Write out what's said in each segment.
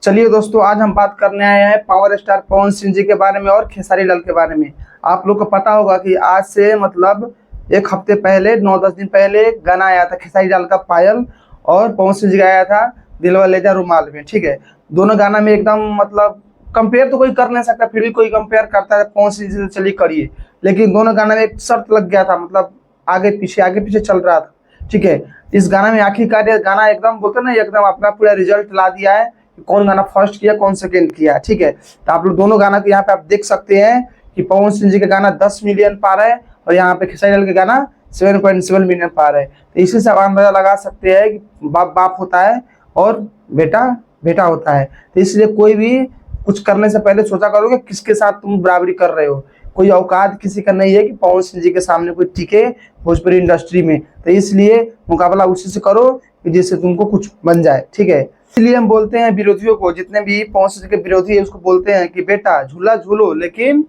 चलिए दोस्तों, आज हम बात करने आए हैं पावर स्टार पवन सिंह जी के बारे में और खेसारी लाल के बारे में। आप लोग को पता होगा कि आज से मतलब एक हफ्ते पहले 9-10 दिन पहले एक गाना आया था खेसारी लाल का पायल और पवन सिंह जी का आया था दिलवा ले जा रुमाल में। ठीक है, दोनों गाना में एकदम मतलब कंपेयर तो कोई कर नहीं सकता, फिर भी कोई कंपेयर करता है पवन सिंह जी से, चलिए करिए। लेकिन दोनों गाना में एक शर्त लग गया था, मतलब आगे पीछे चल रहा था। ठीक है, इस गाना में आखिरकार ये गाना एकदम बोलते ना एकदम अपना पूरा रिजल्ट ला दिया है, कौन गाना फर्स्ट किया कौन सेकंड किया। ठीक है, तो आप लोग दोनों गाना को यहाँ पे आप देख सकते हैं कि पवन सिंह जी का गाना 10 मिलियन पार है और यहाँ पे खेसारी लाल का गाना 7.7 मिलियन पार है। तो इसी से आप अंदाजा लगा सकते हैं कि बाप बाप होता है और बेटा बेटा होता है। तो इसलिए कोई भी कुछ करने से पहले सोचा करो कि किसके साथ तुम बराबरी कर रहे हो। कोई औकात किसी का नहीं है कि पवन सिंह जी के सामने कोई टिके भोजपुरी इंडस्ट्री में। तो इसलिए मुकाबला उसी से करो कि जिससे तुमको कुछ बन जाए। ठीक है, इसलिए हम बोलते हैं विरोधियों को, जितने भी पवन सिंह के विरोधी है उसको बोलते हैं कि बेटा झूला झूलो लेकिन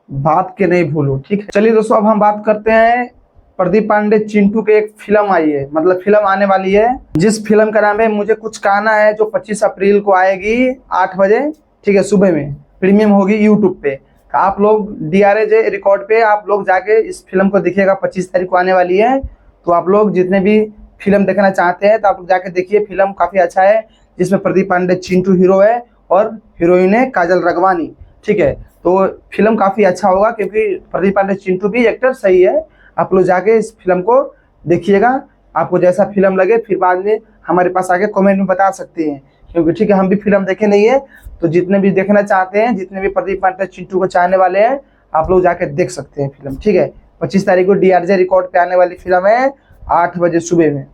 बाप के नहीं भूलो। ठीक है, चलिए दोस्तों, अब हम बात करते हैं प्रदीप पांडे चिंटू के एक फिल्म आई है, मतलब फिल्म आने वाली है, जिस फिल्म का नाम है मुझे कुछ कहना है, जो 25 अप्रैल को आएगी 8 बजे। ठीक है, सुबह में प्रीमियम होगी यूट्यूब पे। आप लोग DRJ रिकॉर्ड पे आप लोग जाके इस फिल्म को देखिएगा, 25 तारीख को आने वाली है। तो आप लोग जितने भी फिल्म देखना चाहते हैं तो आप लोग जाके देखिए, फिल्म काफी अच्छा है, जिसमें प्रदीप पांडे चिंटू हीरो है और हीरोइन है काजल रगवानी। ठीक है, तो फिल्म काफी अच्छा होगा क्योंकि प्रदीप पांडे चिंटू भी एक्टर सही है। आप लोग जाके इस फिल्म को देखिएगा, आपको जैसा फिल्म लगे फिर बाद में हमारे पास आके कमेंट में बता सकते हैं, क्योंकि ठीक है हम भी फिल्म देखे नहीं है। तो जितने भी देखना चाहते हैं, जितने भी प्रदीप पांडे चिंटू को चाहने वाले हैं, आप लोग जाके देख सकते हैं फिल्म। ठीक है, 25 तारीख को DRJ रिकॉर्ड पे आने वाली फिल्म है 8 बजे सुबह में।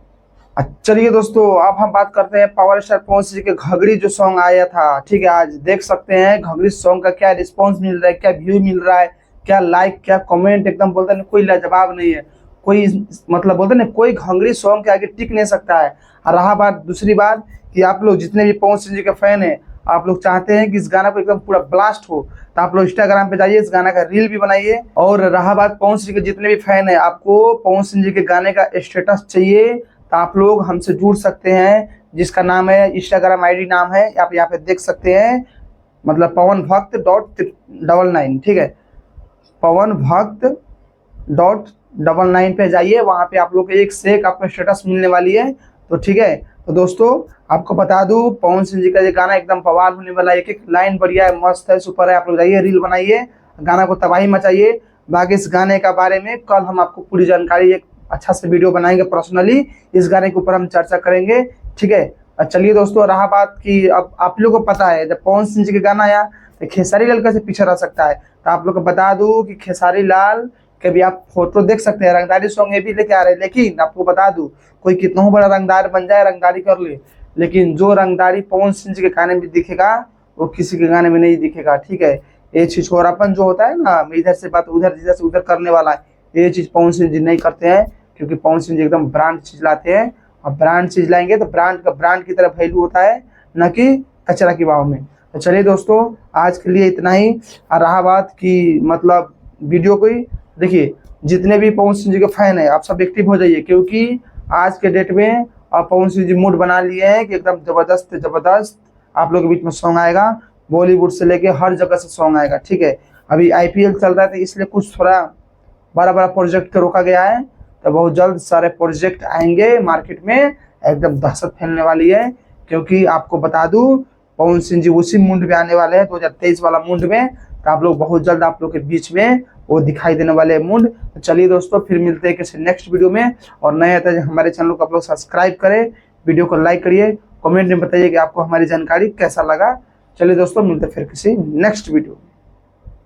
चलिए दोस्तों, अब हम बात करते हैं पावर स्टार पवन सिंह के घघरी जो सॉन्ग आया था। ठीक है, आज देख सकते हैं घघरी सॉन्ग का क्या रिस्पांस मिल रहा है, क्या व्यू मिल रहा है, क्या लाइक क्या कमेंट, एकदम बोलते हैं कोई लाजवाब नहीं है। कोई मतलब बोलते ना कोई घघरी सॉन्ग के आगे टिक नहीं सकता है। और रहा बात दूसरी बात कि आप लोग जितने भी पवन सिंह जी के फैन है, आप लोग चाहते हैं कि इस गाना को एकदम पूरा ब्लास्ट हो, तो आप लोग इंस्टाग्राम पे जाइए, इस गाना का रील भी बनाइए। और रहा बात पवन सिंह के जितने भी फैन है, आपको पवन सिंह जी के गाने का स्टेटस चाहिए तो आप लोग हमसे जुड़ सकते हैं, जिसका नाम है इंस्टाग्राम ID नाम है, आप यहाँ पे देख सकते हैं, मतलब pawanbhakt.99। ठीक है, pawanbhakt.99 पे जाइए, वहां पे आप लोग एक से एक आपको स्टेटस मिलने वाली है। तो ठीक है, तो दोस्तों आपको बता दूं पवन सिंह जी का ये गाना एकदम बवाल होने वाला है, एक एक लाइन बढ़िया है, मस्त है, सुपर है। आप लोग जाइए रील बनाइए, गाना को तबाही मचाइए। बाकी इस गाने का बारे में कल हम आपको पूरी जानकारी एक अच्छा से वीडियो बनाएंगे, पर्सनली इस गाने के ऊपर हम चर्चा करेंगे। ठीक है, चलिए दोस्तों, रहा बात कि अब आप लोगों को पता है जब पवन सिंह जी का गाना आया तो खेसारी लाल कैसे पीछे रह सकता है। तो आप लोग को बता दूं कि खेसारी लाल के भी आप फोटो देख सकते हैं, रंगदारी सॉन्ग ये भी लेके आ रहे हैं। लेकिन आपको बता दूं कोई कितना बड़ा रंगदार बन जाए, रंगदारी कर ले, लेकिन जो रंगदारी पवन सिंह जी के गाने में दिखेगा वो किसी के गाने में नहीं दिखेगा। ठीक है, ये छिछोरापन जो होता है ना, इधर से बात उधर, इधर से उधर करने वाला है, ये चीज पवन सिंह जी नहीं करते हैं, क्योंकि पवन सिंह जी एकदम ब्रांड चीज लाते हैं। और ब्रांड चीज लाएंगे तो ब्रांड की तरफ वैल्यू होता है, न कि कचरा की भाव में। तो चलिए दोस्तों, आज के लिए इतना ही। और रहा बात कि मतलब वीडियो को ही देखिए, जितने भी पवन सिंह जी के फैन है आप सब एक्टिव हो जाइए, क्योंकि आज के डेट में पवन सिंह जी मूड बना लिए हैं कि एकदम जबरदस्त आप लोग के बीच में सॉन्ग आएगा, बॉलीवुड से लेके हर जगह से सॉन्ग आएगा। ठीक है, अभी IPL चल रहा है तो इसलिए कुछ थोड़ा बड़ा प्रोजेक्ट को रोका गया है, तो बहुत जल्द सारे प्रोजेक्ट आएंगे मार्केट में, एकदम दहशत फैलने वाली है। क्योंकि आपको बता दूं पवन सिंह जी उसी मूड में आने वाले हैं, 2023 वाला मूड में। तो आप लोग बहुत जल्द आप लोग के बीच में वो दिखाई देने वाले मूड। तो चलिए दोस्तों, फिर मिलते हैं किसी नेक्स्ट वीडियो में। और नए आता है हमारे चैनल को आप लोग सब्सक्राइब करें, वीडियो को लाइक करिए, कमेंट में बताइए कि आपको हमारी जानकारी कैसा लगा। चलिए दोस्तों, मिलते हैं फिर किसी नेक्स्ट वीडियो।